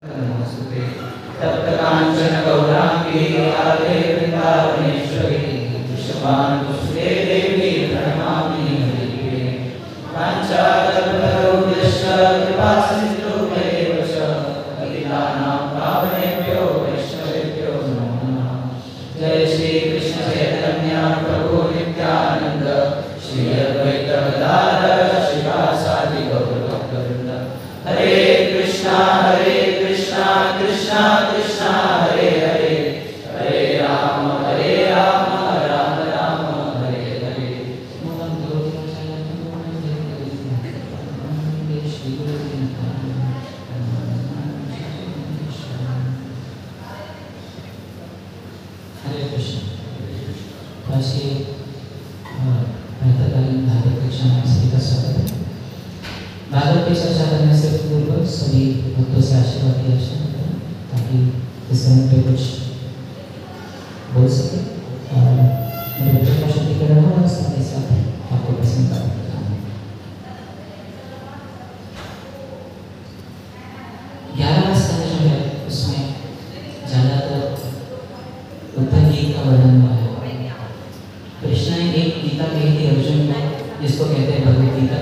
नमस्ते तप्तकाञ्चन गौराङ्गी राधे वृन्दावनेश्वरी वृषभानुसुते देवी प्रणमामि हरिप्रिये वाञ्छाकल्पतरुभ्यश्च कृपासिन्धुभ्येव च पतितानां पावनेभ्यो वैष्णवेभ्यो नमो नमः। जय श्री कृष्ण चैतन्य प्रभु नित्यानंद श्री अद्वैत गदाधर शिवासादि गौरभक्तवृन्द। हरे कृष्णा कृष्णा कृष्णा हरे हरे हरे राम राम राम हरे हरे। हरे कृष्ण। प्रातःकालीन भागवत कक्षा में सभी का स्वागत है। भागवत की चर्चा करने से पूर्व सभी भक्तों से आशीर्वाद की आवश्यकता है ताकि इस समय पे कुछ बोल सके और मेरे बच्चों का शुद्धिकरण हो और साथ ही साथ आपको पसंद का 11वां स्कंद जो है उसमें ज़्यादातर उद्धव गीत का वर्णन हुआ है। कृष्ण ने एक गीता कही थी अर्जुन को जिसको कहते हैं भगवद गीता,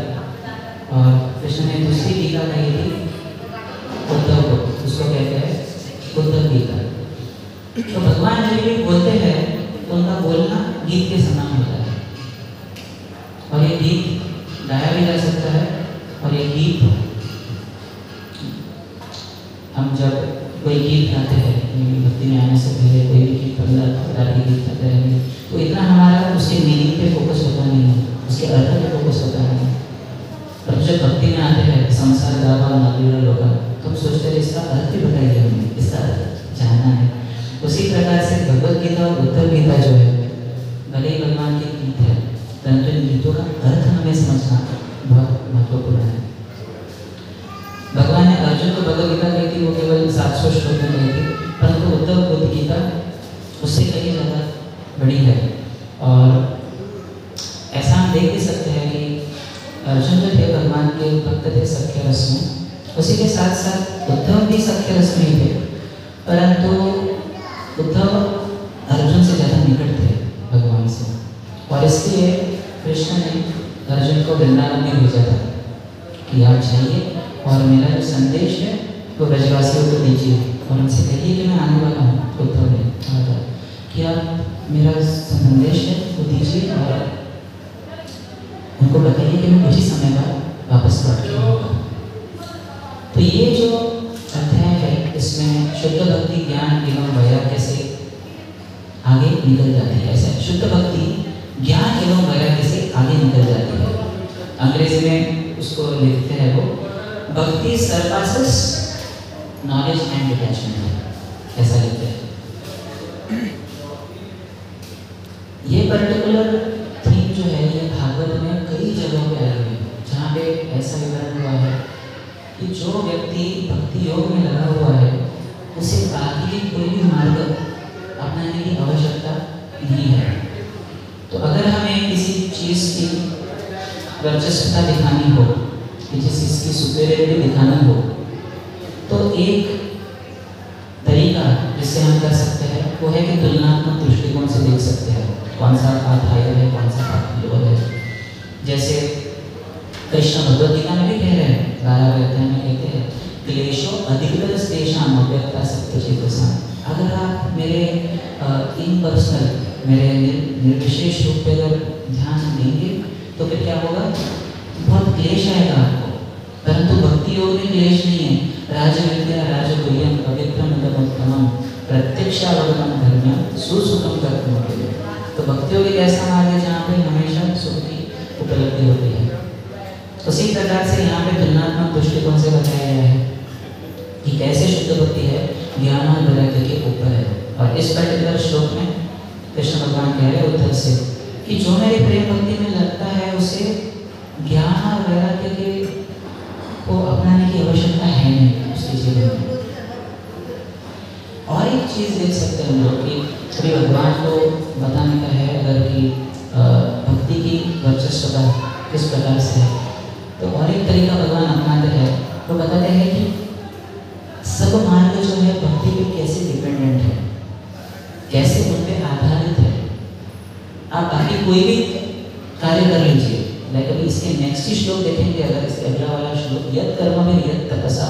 और कृष्ण ने दूसरी गीता कही थी उद्धव को, उसको कहते हैं उद्धव गीता। तो भगवान जब भी बोलते हैं तो उनका बोलना गीत के समान होता है, और ये गीत गाया भी जा सकता है। और ये गीत हम जब कोई गीत गाते हैं, भक्ति में आने से पहले कोई भी गीत रागी गीत गाते रहेंगे तो इतना हमारा उसके मीनिंग पे फोकस होता नहीं है, उसके अर्थ पे फोकस होता नहीं है। पर जब भक्ति में आते हैं संसार दावा नागीरा लोका तो हम सोचते हैं इसका अर्थ भी बताइए, हमें इसका अर्थ जानना है। उसी प्रकार से भगवद गीता और उद्धव गीता जो है भले ही भगवान के गीत है, परंतु इन गीतों का अर्थ हमें समझना बहुत महत्वपूर्ण है। भगवान ने अर्जुन को भगवद गीता कही थी, वो केवल 700 श्लोक में कही थी, परंतु उद्धव बुद्ध गीता उससे कहीं ज़्यादा बड़ी है। और ऐसा हम देख भी सकते हैं कि अर्जुन जो थे भगवान के भक्त थे सख्य रस में, उसी के साथ साथ उद्धव भी सख्य रस में ही थे, परंतु उद्धव अर्जुन से ज़्यादा निकट थे भगवान से। और इसलिए कृष्ण ने अर्जुन को वृंदावन में भेजा था कि आप जाइए और मेरा जो संदेश है वो ब्रजवासियों को दीजिए और उनसे कहिए कि मैं आने वाला हूँ। उद्धव ने कहा था कि आप मेरा संदेश है वो दीजिए और उनको बताइए कि मैं कुछ ही समय बाद वापस लौट के आऊँगा। तो ये जो अध्याय है इसमें शुद्ध भक्ति ज्ञान एवं वैराग्य से आगे निकल जाती है। ऐसा शुद्ध भक्ति ज्ञान एवं वैराग्य से आगे निकल जाती है। अंग्रेजी में उसको लिखते हैं वो भक्ति सरपासेस नॉलेज एंड डिटैचमेंट, ऐसा लिखते हैं। ये पर्टिकुलर थीम जो है ये भागवत में कई जगहों पे आई हुई है, जहाँ पे ऐसा विवरण हुआ है कि जो व्यक्ति भक्ति योग में लगा हुआ है उसे बाकी कोई भी मार्ग अपनाने की आवश्यकता नहीं है। तो अगर हमें किसी चीज़ की वर्चस्वता दिखानी हो, किसी चीज़ की सुपेरियरिटी दिखानी हो, तो एक तरीका जिससे हम कर सकते हैं वो है कि तुलनात्मक दृष्टिकोण से देख सकते हैं कौन सा पाठ हायर है, कौन सा पाठ लोअर है। जैसे कृष्ण भगवद गीता में भी कह रहे हैं, 12वें अध्याय में कहते हैं क्लेशो अधिकतर तेषाम् अव्यक्ता सत्यचेतसाम्। अगर आप मेरे इम्पर्सनल मेरे निर्विशेष रूप पे अगर ध्यान देंगे तो फिर क्या होगा, बहुत क्लेश आएगा आपको। परंतु भक्ति योग में क्लेश नहीं है। राजविद्या राजगुह्यम पवित्रम उत्तमम प्रत्यक्षावगमन धर्म्यम सुसुखम कर्तुम्। तो भक्ति योग एक ऐसा मार्ग है जहाँ पे हमेशा सुख की उपलब्धि होती है। उसी प्रकार से यहाँ पे तुलनात्मक दृष्टिकोण से बताया गया है कि कैसे शुद्ध भक्ति है ज्ञान और वैराग्य के ऊपर है। और इस पर्टिकुलर श्लोक में कृष्ण भगवान कह रहे हैं उद्धव से कि जो मेरे प्रेम भक्ति में लगता है उसे ज्ञान और वैराग्य के को अपनाने की आवश्यकता है नहीं उसके जीवन में। और एक चीज़ देख सकते हैं हम लोग कि अभी भगवान को बताने का है अगर कि भक्ति की वर्चस्वता किस प्रकार से है, तो और एक तरीका भगवान अपनाते हैं, वो बताते हैं कि सब मार्ग जो है भक्ति पे कैसे डिपेंडेंट है, कैसे उन पे आधारित है। आप बाकी कोई भी कार्य कर लीजिए, लाइक अभी इसके नेक्स्ट ही श्लोक देखेंगे, अगर इसके अगला वाला श्लोक, यत् कर्म में यत् तपसा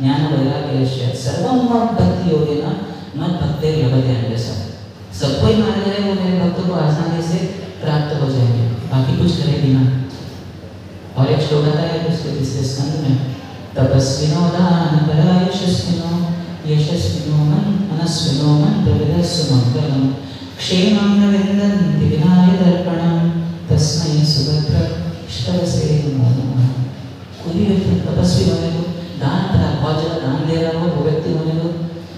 ज्ञान वैराग्य सर्वम भक्ति योगेन मद भक्ते लभते अन्यथा। सब कोई मार्ग है वो मेरे भक्तों को आसानी से प्राप्त हो जाएंगे, बाकी कुछ करे बिना। और एक श्लोक आता है उसके तीसरे स्कंद में, तपस्विनो दान परायशस्विनो यशस्विनो मनस्विनो मंत्रविदस्सु मंगलम क्षेमं न विन्दन्ति विनाय दर्पणं तस्मै सुभद्र श्रवसे नमो नमः। कोई भी व्यक्ति तपस्वी होने को, दान परा बहुत ज़्यादा दान दे रहा हो वो व्यक्ति होने को,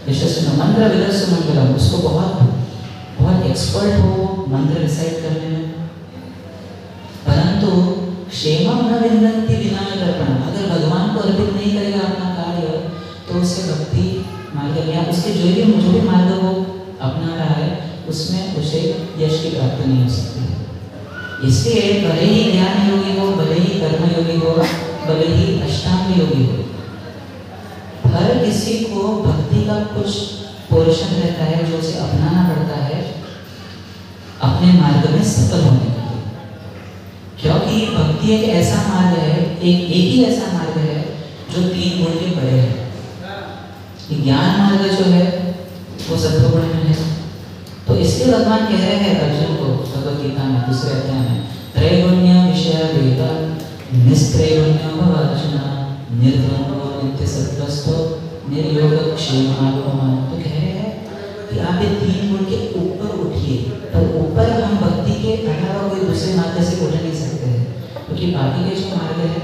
यशस्विनो मंत्रविदस्सु मंगलम, उसको बहुत एक्सपर्ट हो मंत्र रिसाइट करने में, परंतु क्षेमं न विन्दन्ति विनाय दर्पणं, अगर भगवान को अर्पित नहीं करेगा अपना कार्य तो उसे भक्ति मार्ग या उसके जो भी मार्ग वो अपना रहा है उसमें उसे यश की प्राप्ति नहीं हो सकती। इसलिए भले ही ज्ञान योगी हो, भले ही कर्म योगी हो, भले ही अष्टांग योगी हो, हर किसी को भक्ति का कुछ पोर्शन रहता है जो उसे अपनाना पड़ता है अपने मार्ग में सफल होने के लिए। क्योंकि भक्ति एक ऐसा मार्ग है, एक ही ऐसा मार्ग है जो 3 गुण के बड़े हैं। ज्ञान मार्ग जो है वो सत्वगुण में है, तो इसलिए भगवान कह रहे हैं अर्जुन को भगवद गीता में दूसरे अध्याय में, त्रैगुण्य विषय वेदा निस्त्रैगुण्य भव अर्जुन निर्द्वंद्वो नित्य सत्वस्थो निर्योग क्षेम आत्मा। तो कह रहे हैं कि आप ये 3 गुण के ऊपर उठिए, पर ऊपर हम भक्ति के अलावा कोई दूसरे मार्ग से उठ नहीं सकते हैं, क्योंकि बाकी के जो मार्ग है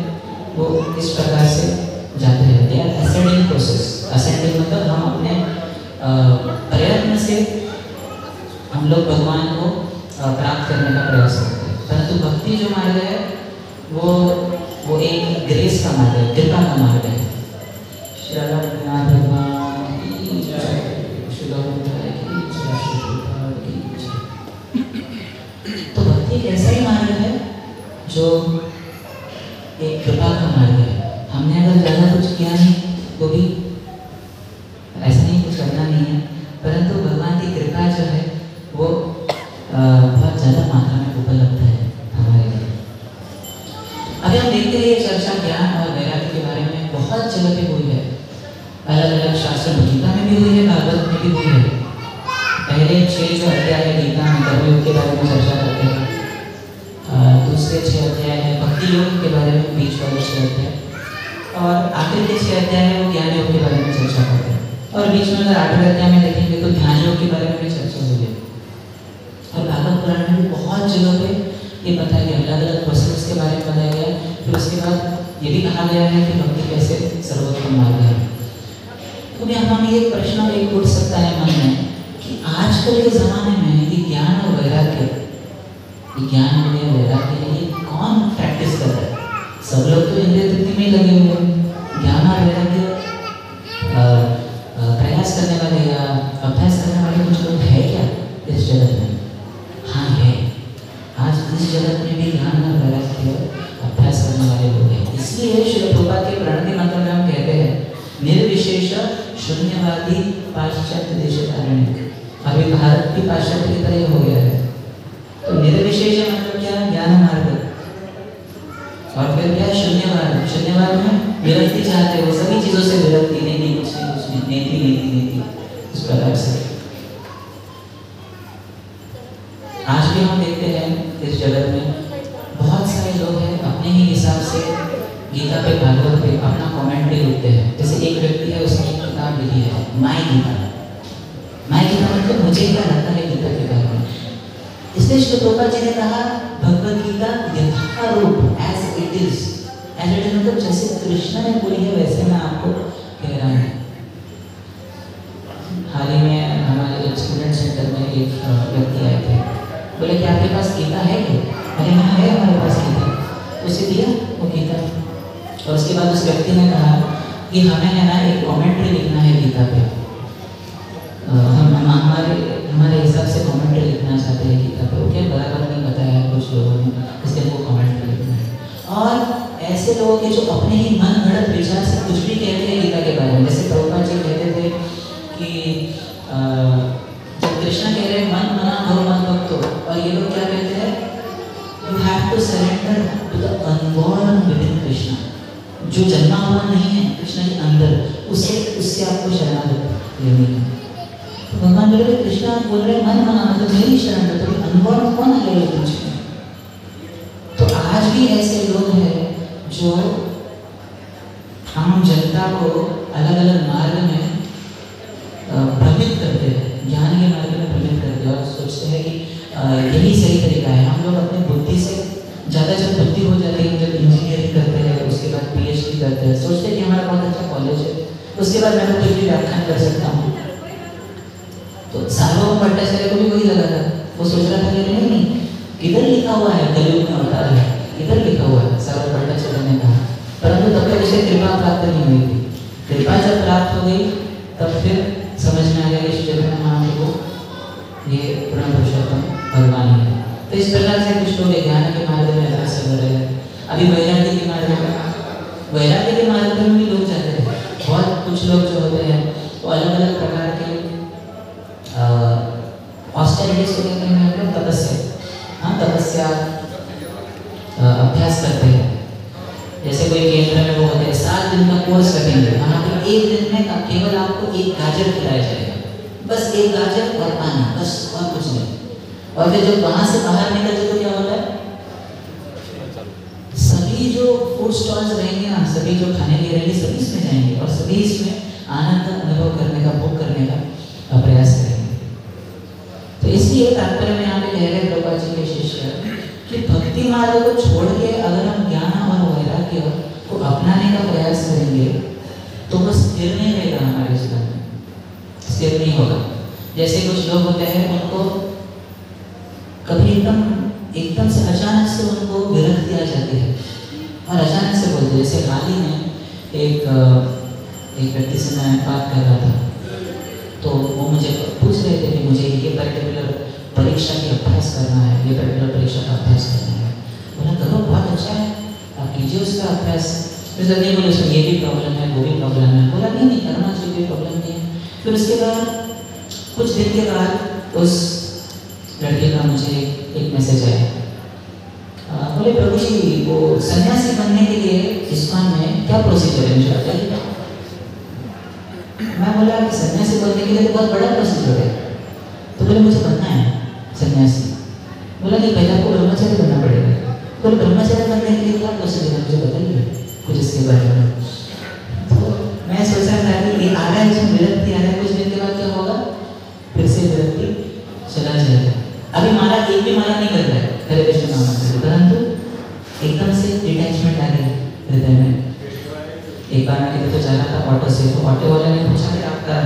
वो इस प्रकार से जाते हैं, they are ascending process. Ascending मतलब हम अपने प्रयत्न से हम लोग भगवान को प्राप्त करने का प्रयास करते हैं, परंतु भक्ति जो मार्ग है वो एक ग्रेस का मार्ग है, कृपा का मार्ग है। श्रीराम भगवान की जय, श्रीराम की जय। तो भक्ति एक ऐसा ही मार्ग है जो एक कृपा का मार्ग है। हमने अगर ज़्यादा कुछ किया नहीं तो भी ऐसा नहीं कुछ करना नहीं है, परंतु भगवान की कृपा जो है वो बहुत ज़्यादा मात्रा में उपलब्ध है हमारे लिए। अभी हम देखते हैं ये चर्चा ज्ञान और वैराग्य के बारे में बहुत जगह पे हुई है, अलग अलग शास्त्र में, गीता में भी हुई है, भागवत में भी हुई है। पहले 6 जो अध्याय है गीता में कर्मयोग के बारे में चर्चा करते हैं, दूसरे 6 अध्याय है भक्ति योग के बारे में, बीच वाले 6 अध्याय, और आखिर के 6 अध्याय है वो ज्ञान योग के बारे में चर्चा करते हैं। और बीच में अगर 8वें अध्याय में देखेंगे तो ध्यान योग के बारे में भी चर्चा हुई है। और भागवत पुराण में भी बहुत जगह पे ये बताया गया, अलग अलग प्रोसेस के बारे में बताया गया। फिर उसके बाद ये भी कहा गया है कि भक्ति कैसे सर्वोत्तम मार्ग है। तो भी हमें ये प्रश्न एक उठ सकता है मन में कि आजकल के ज़माने में ये ज्ञान और वैराग्य, ज्ञान और वैराग्य ये कौन प्रैक्टिस कर रहा है? सब लोग तो इंद्रिय तृप्ति में ही लगे हुए हैं। ज्ञान और वैराग्य प्रयास करने वाले या अभ्यास करने वाले कुछ लोग है क्या इस जगत में? हाँ है, आज इस जगत में भी ज्ञान और वैराग्य अभ्यास करने वाले लोग हैं। इसलिए श्री प्रभुपाद के प्रणति मंत्र में हम कहते हैं निर्विशेष शून्यवादी पाश्चात्य देशधारणिक। अभी भारत भी पाश्चात्य की तरह हो गया है। तो निर्विशेष मतलब क्या? ज्ञान मार्ग। और फिर क्या? शून्यवाद। शून्यवाद में विरक्ति चाहते हैं, वो सभी चीज़ों से विरक्ति, नहीं कुछ नहीं, नेति इस प्रकार से। आज भी हम देखते हैं इस जगत में बहुत सारे लोग हैं अपने ही हिसाब से गीता पे, भागवत पे अपना कमेंट्री लिखते हैं। जैसे एक व्यक्ति है, उसने एक किताब लिखी है माय गीता। माय गीता मतलब मुझे क्या लगता है गीता के बारे में। इसलिए श्री प्रभुपाद जी ने कहा भगवद गीता यथा रूप एज इट इज मतलब जैसे कृष्ण ने बोली है वैसे मैं आपको कह रहा हूँ। हाल ही में हमारे एक स्टूडेंट सेंटर में एक व्यक्ति आए थे, बोले कि आपके पास गीता है क्या? अरे हाँ है हमारे पास गीता। उसे दिया वो गीता, और उसके बाद उस व्यक्ति ने कहा कि हमें है ना एक कमेंट्री लिखना है गीता पे। हम हमारे हिसाब से कमेंट्री लिखना चाहते हैं गीता पे। ओके, बराबर नहीं बताया है कुछ लोगों ने, इसलिए वो कमेंट्री लिखना है। और ऐसे लोगों के जो अपने ही मन गढ़ंत विचार से कुछ भी कहते हैं गीता के बारे में, जैसे प्रभुपाद जी कहते इससे आपको शरणागत लेनी है। तो भगवान बोले कृष्णा बोल रहे मन मना मतलब मेरी शरण लो, तो अनुभव कौन आएगा बीच में? तो आज भी ऐसे लोग हैं जो आम जनता को अलग अलग मार्ग में भ्रमित करते हैं, ज्ञान के मार्ग में भ्रमित करते हैं और सोचते हैं कि यही सही तरीका है। हम लोग अपनी बुद्धि से ज़्यादा जब बुद्धि हो जाती है, जब इंजीनियरिंग करते हैं, उसके बाद PhD करते हैं, सोचते हैं कि हमारा बहुत अच्छा कॉलेज है, उसके बाद मैं तो कुछ भी व्याख्यान कर सकता हूँ। तो सार्वभौम भट्टाचार्य को भी वही लगा था, वो सोच रहा था कि नहीं किधर लिखा हुआ है कलयुग में अवतार है, किधर लिखा हुआ है, सार्वभौम भट्टाचार्य ने कहा। परंतु तब तक उसे कृपा प्राप्त नहीं हुई थी। कृपा जब प्राप्त हो गई तब फिर समझ में आ गया कि श्री चैतन्य महाप्रभु ये पूर्ण पुरुषोत्तम भगवान है। तो इस प्रकार से कुछ लोग ज्ञान के मार्ग में अग्रसर हो रहे हैं। अभी वैराग्य के मार्ग में भी लोग जाते हैं। बहुत कुछ लोग जो होते हैं वो अलग अलग प्रकार के ऑस्टेरिटीज को कहते हैं, मतलब तपस्या, हाँ तपस्या अभ्यास करते हैं। जैसे कोई केंद्र में वो होते हैं 7 दिन का कोर्स करेंगे, वहाँ पे 1 दिन में केवल आपको 1 गाजर खिलाया जाएगा, बस 1 गाजर और पानी, बस और कुछ नहीं। और फिर जब वहाँ से बाहर निकलते तो क्या होता है, सभी जो फूड स्टॉल्स रहेंगे ना, सभी जो खाने के रहेंगे, सभी इसमें जाएंगे और सभी इसमें आनंद अनुभव करने का, भोग करने का प्रयास करेंगे। तो इसलिए तात्पर्य में यहाँ पे कह रहे प्रभुपाद जी के शिष्य कि भक्ति मार्ग को छोड़ के अगर हम ज्ञान और वैराग्य को अपनाने का प्रयास करेंगे तो वो स्थिर नहीं रहेगा, हमारे जीवन में स्थिर नहीं होगा। जैसे कुछ लोग होते हैं, उनको कभी एकदम से अचानक से उनको विरक्ति आ जाती है और अचानक से बोलते हैं। जैसे हाल ही में एक व्यक्ति से मैं बात कर रहा था, तो वो मुझे पूछ रहे थे कि मुझे ये पर्टिकुलर परीक्षा की अभ्यास करना है, ये पर्टिकुलर परीक्षा का अभ्यास करना है। बोला करो, बहुत अच्छा है, आप कीजिए उसका अभ्यास। फिर जब नहीं बोले उसमें ये भी प्रॉब्लम है, वो भी प्रॉब्लम है, बोला नहीं करना चाहिए, कोई प्रॉब्लम नहीं है। फिर उसके बाद कुछ दिन के बाद उस लड़के का मुझे एक मैसेज आया, बोले प्रभु जी वो सन्यासी बनने के लिए इस्कॉन में क्या प्रोसीजर है, मुझे बताइए। मैं बोला कि सन्यासी बनने के लिए तो बहुत बड़ा प्रोसीजर है। तो बोले मुझे बनना है सन्यासी। बोला कि पहले आपको ब्रह्मचारी बनना पड़ेगा। बोले ब्रह्मचारी बनने के लिए क्या प्रोसीजर है, मुझे बताइए कुछ इसके बारे में। तो मैं सोच रहा था कि ये आ रहा है, इसमें विरक्ति आ रहा है, कुछ दिन के बाद क्या होगा, फिर से विरक्ति चला जाएगा। अभी माला एक भी माला नहीं कर रहा है हरे कृष्ण नाम से, परंतु एकदम से डिटैचमेंट आ गई हृदय में। एक बार मैं इधर तो जा रहा था ऑटो से, तो ऑटो वाले ने पूछा कि आपका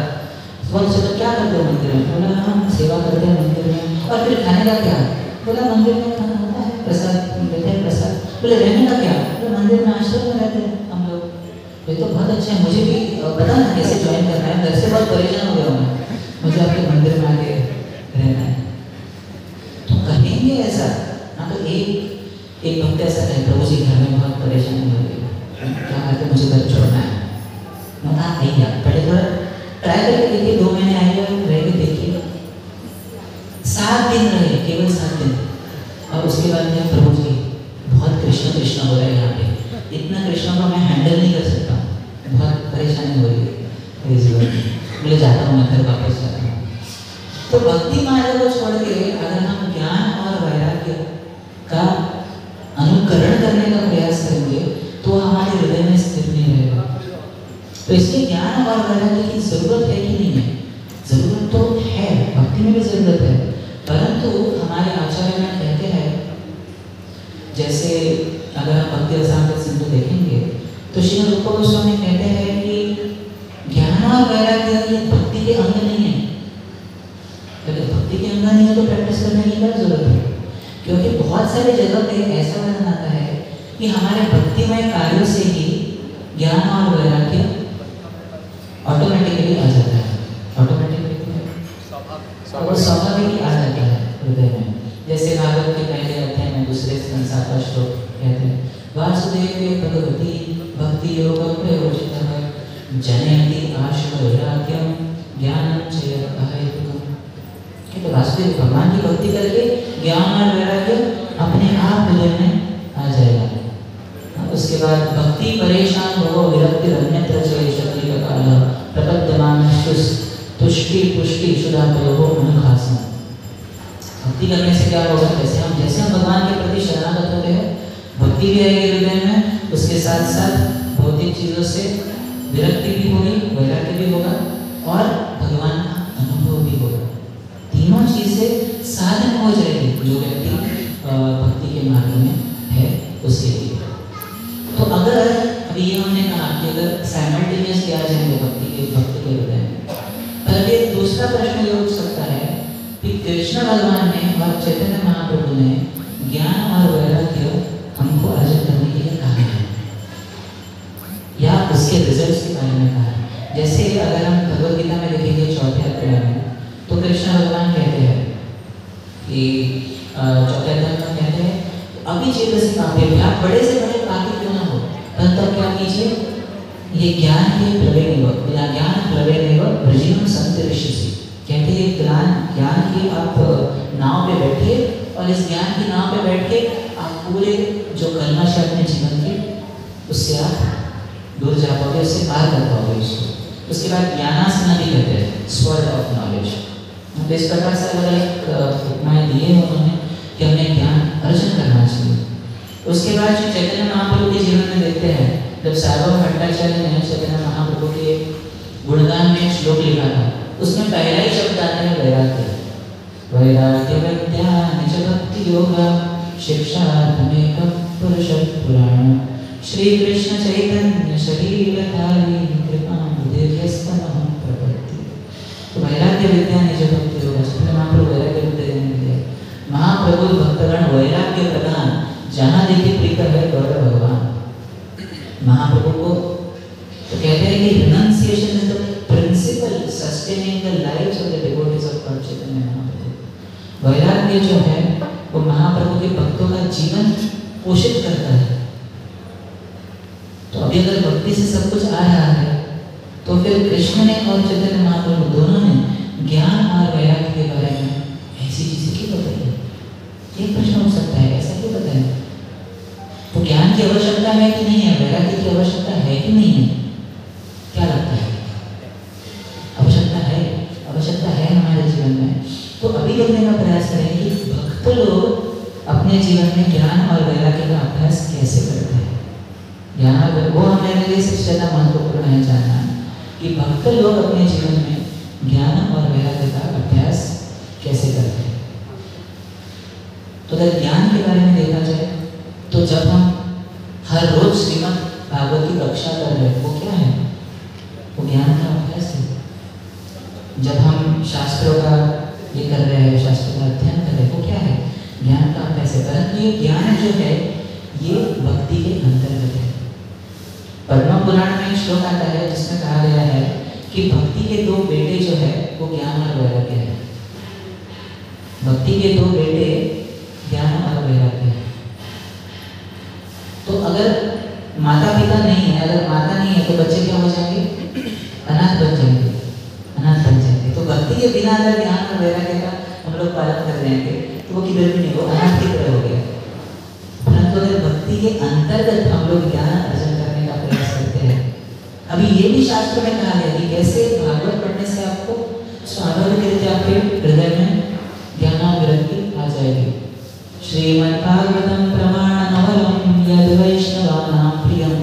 बहुत से क्या करते हो मंदिर में? बोला हम सेवा करते हैं मंदिर में। और फिर खाने का क्या? बोला मंदिर में खाना होता है, प्रसाद देते हैं प्रसाद। बोले रहने का क्या? बोले मंदिर में आश्रम में रहते हैं हम लोग। ये तो बहुत अच्छा है, मुझे भी पता ना कैसे ज्वाइन करना है, घर से बहुत परेशान हो गया हूँ, मुझे आपके मंदिर में आके रहना है। तो कहेंगे ऐसा ना, तो एक भक्त ऐसा है, प्रभु जी घर में बहुत परेशानी हो रही है, क्या कहते मुझे घर छोड़ना है। मैं आप आइए, आप पहले थोड़ा ट्राई करके देखिए, 2 महीने आइए, रह के देखिए। 7 दिन रहे, केवल 7 दिन। और उसके बाद मैं प्रभु जी बहुत कृष्ण कृष्ण हो रहा है यहाँ पे, इतना कृष्ण को मैं हैंडल नहीं कर सकता, बहुत परेशानी हो रही है मेरे जीवन में, बोले जाता हूँ मैं घर वापस जाता हूँ। तो भक्ति मार्ग को छोड़ के अगर हम ज्ञान और वैराग्य का अनुकरण करने का प्रयास करेंगे तो हमारे हृदय में स्थिर नहीं रहेगा। तो इसलिए ज्ञान और वैराग्य की जरूरत है कि नहीं है? जरूरत तो है, भक्ति में भी जरूरत है, परंतु हमारे आचार्य में कहते हैं, जैसे अगर हम भक्ति रसामृत सिंधु देखेंगे तो श्री रूप गोस्वामी कहते हैं कि ज्ञान और वैराग्य ये भक्ति के अंग नहीं है। अगर भक्ति के अंग नहीं है तो प्रैक्टिस करने की क्या जरूरत है? क्योंकि बहुत सारे जगह पे ऐसा वर्णन आता है कि हमारे भक्तिमय कार्यों से ही ज्ञान और वैराग्य ऑटोमेटिकली आ जाता है, ऑटोमेटिकली वो स्वाभाविक ही आ जाता है हृदय में। जैसे भागवत के पहले अध्याय में दूसरे 7वां श्लोक कहते हैं, वासुदेवे भगवती भक्ति योग प्रयोजितः जनयति आशु वैराग्यम ज्ञानम च अहेतुकम्। तो वासुदेव भगवान की भक्ति करके ज्ञान और वैराग्य अपने आप हृदय में आ जाएगा। उसके बाद भक्ति परेशान हो विरक्ति अन्यत्र च शक्ति का काल प्रपद तुष्टि पुष्टि शुद्धा प्रयोगो अनुखासन। भक्ति करने से क्या होगा, जैसे हम भगवान के प्रति शरणागत होते हैं, भक्ति भी आएगी हृदय में, उसके साथ साथ भौतिक चीजों से विरक्ति भी होगी, वैराग्य भी होगा और भगवान का अनुभव भी होगा। तीनों चीजें साधन हो जाएगी जो व्यक्ति भक्ति के मार्ग में है उसके लिए। तो अगर अभी ये हमने कहा कि अगर साइमल्टेनियसली आ जाएंगे भक्ति के हृदय में, पर ये दूसरा प्रश्न ये उठ सकता है कि कृष्ण भगवान ने और चैतन्य महाप्रभु ने ज्ञान और वैराग्य हमको अर्जन करने के लिए कहा है या उसके रिजल्ट्स के बारे में कहा है। जैसे अगर हम भगवद गीता में देखेंगे 4th अध्याय में, तो कृष्ण भगवान कहते हैं कि 4th अध्याय में कहते हैं अभी चेतसी पापे, आप बड़े से बड़े पापी क्यों ना हो, तब क्या कीजिए, ये ज्ञान के प्लवे नेव ब्रजीम संत ऋषि। कहते हैं ज्ञान की आप नाव पे बैठिए और इस ज्ञान की नाव पे बैठ के आप पूरे जो कलमश है अपने जीवन के, उससे आप दूर जा पाओगे, उससे पार कर पाओगे उसको। उसके बाद ज्ञानासना भी कहते हैं, स्वर्ड ऑफ नॉलेज। तो इस प्रकार से अलग अलग उपमाएं दिए हैं उन्होंने कि हमें ज्ञान अर्जन करना चाहिए। उसके बाद जो चैतन्य महाप्रभु के जीवन में देखते हैं, जब साधु भट्टाचार्य ने चैतन्य महाप्रभु के गुणगान में श्लोक लिखा था, उसमें पहला ही शब्द आता है वैराग्य। वैराग्य विज्ञान च भक्ति योगा शिक्षार्थमेकं पुरुष पुराण श्री कृष्ण चैतन्य शरीरधारी कृपां प्रपत्ति। तो वैराग्य विज्ञान च भक्ति योगा, चैतन्य महाप्रभु वैराग्य विद्या देने दिया। महाप्रभु भक्तगण वैराग्य प्रदान, जहाँ देखिए प्रीत है गौर भगवान। महाप्रभु को तो कहते हैं कि renunciation is the principle sustaining the lives of the devotees of God Chaitanya Mahaprabhu. वैराग्य जो है वो महाप्रभु के भक्तों का जीवन पोषित करता है। तो अभी अगर भक्ति से सब कुछ आ रहा है, तो फिर कृष्ण ने और चैतन्य महाप्रभु दोनों ने ज्ञान और वैराग्य के बारे में ऐसी चीजें क्यों बताई? एक प्रश्न हो सकता है, ऐसा क्यों बताया? तो ज्ञान की आवश्यकता है कि नहीं है, वैराग्य की आवश्यकता है कि नहीं है? क्या लगता है? आवश्यकता है हमारे जीवन में। तो अभी देखने का प्रयास करें कि भक्त लोग अपने जीवन में ज्ञान और वैराग्य का अभ्यास कैसे करते हैं। ज्ञान और वो हमारे लिए सबसे ज़्यादा महत्वपूर्ण है जानना कि भक्त लोग अपने जीवन में ज्ञान और वैराग्य का अभ्यास कैसे करते हैं। तो अगर ज्ञान के बारे में देखा जाए, तो जब हम हर रोज श्रीमद् भागवत की कक्षा कर रहे हैं, वो क्या है? वो ज्ञान का अभ्यास है। जब हम शास्त्रों का ये कर रहे हैं, शास्त्रों का अध्ययन कर रहे हैं, वो क्या है? ज्ञान का अभ्यास है। परंतु ये ज्ञान जो है ये भक्ति के अंतर्गत है। पद्म पुराण में एक श्लोक आता है जिसमें कहा गया है कि भक्ति के दो बेटे जो है वो ज्ञान और वैराग्य है। भक्ति के दो बेटे ज्ञान और वैराग्य है। तो अगर माता पिता नहीं है, अगर माता नहीं है, तो बच्चे क्या हो जाएंगे? अनाथ बन जाएंगे, अनाथ बन जाएंगे। तो भक्ति के बिना अगर ज्ञान और वैराग्य का हम लोग पालन कर जाएंगे तो वो किधर भी नहीं, वो अनाथ की तरह हो गया। परंतु अगर भक्ति के अंतर्गत हम लोग ज्ञान अर्जन करने का प्रयास करते हैं, अभी ये भी शास्त्र में कहा गया कि कैसे भागवत पढ़ने से आपको स्वाभाविक रीति आपके हृदय में ज्ञान और वैराग्य आ जाएगी। श्रीमद्भागवतं प्रमाणनवलं यद् वैष्णवानां प्रियं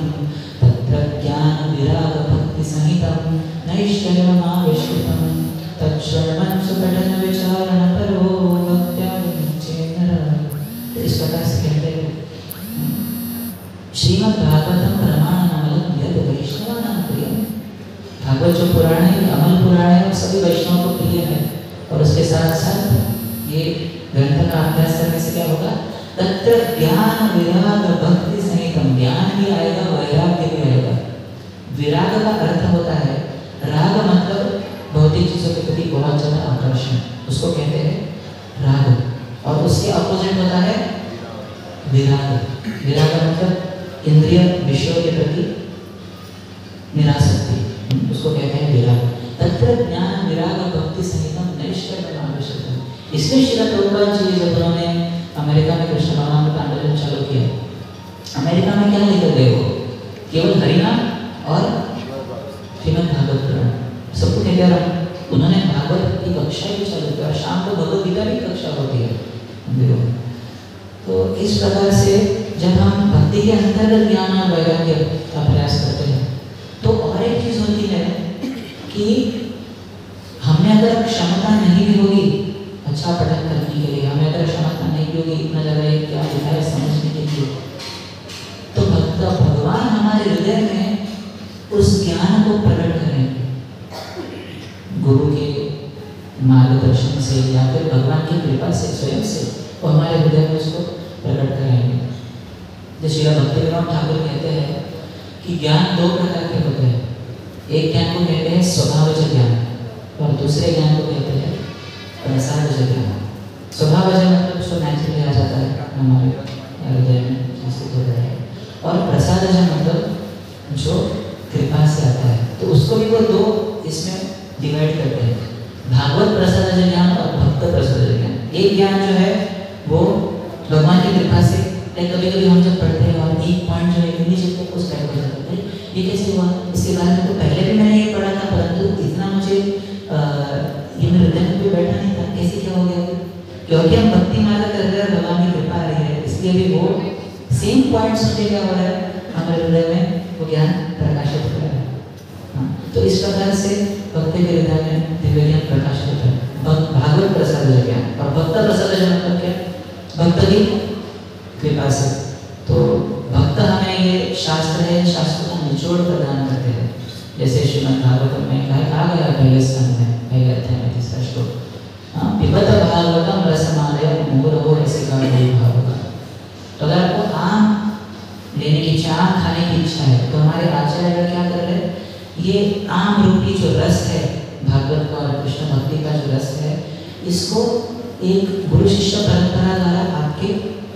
तत्र ज्ञान विराग भक्ति सहितं नैष्कर्म्यमाविष्कृतं तच्छ्रवणं सुपठन विचारण करो भक्त्या विमुच्यते नरः। इस प्रकार से कहते हैं श्रीमद्भागवतं प्रमाणनवलं यद् वैष्णवानां प्रियं। भागवत जो पुराण है, अमल पुराण है, वो सभी वैष्णवों को प्रिय है। और उसके साथ साथ ये ग्रंथ का अभ्यास करने से क्या होगा? तत्र ज्ञान विराग भक्ति सहितम, ज्ञान भी आएगा, वैराग्य भी आएगा। विराग का अर्थ होता है, राग मतलब भौतिक चीजों के प्रति बहुत ज्यादा आकर्षण, उसको कहते हैं राग। और उसके अपोजिट होता है विराग। विराग मतलब इंद्रिय विषयों के प्रति निरासक्ति, उसको कहते हैं विराग। तत्र ज्ञान विराग भक्ति सहितम नैष्कर्म्यमाविष्कृतं। इसलिए श्रील प्रभुपाद जी जब उन्होंने अमेरिका में कृष्ण भगवान का आंदोलन चालू किया, अमेरिका में क्या लेकर गए? वो केवल हरिनाम और श्रीमद् भागवत पुराण। सबको क्या कह रहा हूँ? उन्होंने भागवत की कक्षा भी चालू की और शाम को भगवद गीता की कक्षा होती है मंदिरों में। तो इस प्रकार से जब हम भक्ति के अंतर्गत ज्ञान और वैराग्य का प्रयास करते हैं तो और एक चीज होती है कि हमें अगर क्षमता नहीं भी होगी अच्छा पठन करने के लिए, हमें अगर क्षमता नहीं भी होगी इतना ज़्यादा क्या लिखा है समझने के लिए, तो भगवान हमारे हृदय में उस ज्ञान को प्रकट करेंगे गुरु के मार्गदर्शन से या फिर भगवान की कृपा से स्वयं से, वो हमारे हृदय में उसको प्रकट करेंगे। जैसे श्री भक्तिविनोद ठाकुर कहते हैं कि ज्ञान दो प्रकार के होते हैं, एक ज्ञान को कहते हैं स्वभावज ज्ञान और दूसरे ज्ञान को कहते हैं प्रसादज ज्ञान। स्वभावज मतलब जो नेचुरली आ जाता है हमारे हृदय में स्थित हो जाता है, और प्रसादज मतलब जो कृपा से आता है। तो उसको भी वो दो इसमें डिवाइड करते हैं, भागवत प्रसादज ज्ञान और भक्त प्रसादज ज्ञान। एक ज्ञान जो है वो भगवान की कृपा से, कभी कभी हम जब पढ़ते हैं और एक पॉइंट जो है इमीडिएटली उस टाइप हो जाता है, ये कैसे हुआ, इसके बारे में तो पहले भी मैंने ये पढ़ा था परंतु इतना मुझे ये मेरे हृदय में भी बैठा नहीं था, कैसे क्या हो गया, क्योंकि हम भक्ति मार्ग कर रहे हैं, भगवान की कृपा आ रही है, इसलिए भी वो सेम पॉइंट्स मुझे क्या हो रहा है हमारे हृदय में वो ज्ञान प्रकाशित हो रहा है। तो इस प्रकार से भक्ति के हृदय में दिव्य ज्ञान प्रकाशित होता है, भागवत प्रसाद ज्ञान। और भक्त प्रसाद मतलब क्या, भक्त की कृपा से। तो भक्त हमें ये शास्त्र है, शास्त्र का निचोड़ प्रदान करते हैं, जैसे श्रीमद् भागवतम में कहा गया पहले स्कंद में पहले अध्याय में 3 श्लोक, पिबत भागवतम रसमालय मुहुरहो रसिका भावका। तो अगर आपको आम लेने की इच्छा, आम खाने की इच्छा है तो हमारे आचार्य क्या कर रहे हैं, ये आम रूपी जो रस है भागवत का और कृष्ण भक्ति का जो रस है, इसको एक गुरु शिष्य परंपरा द्वारा आपके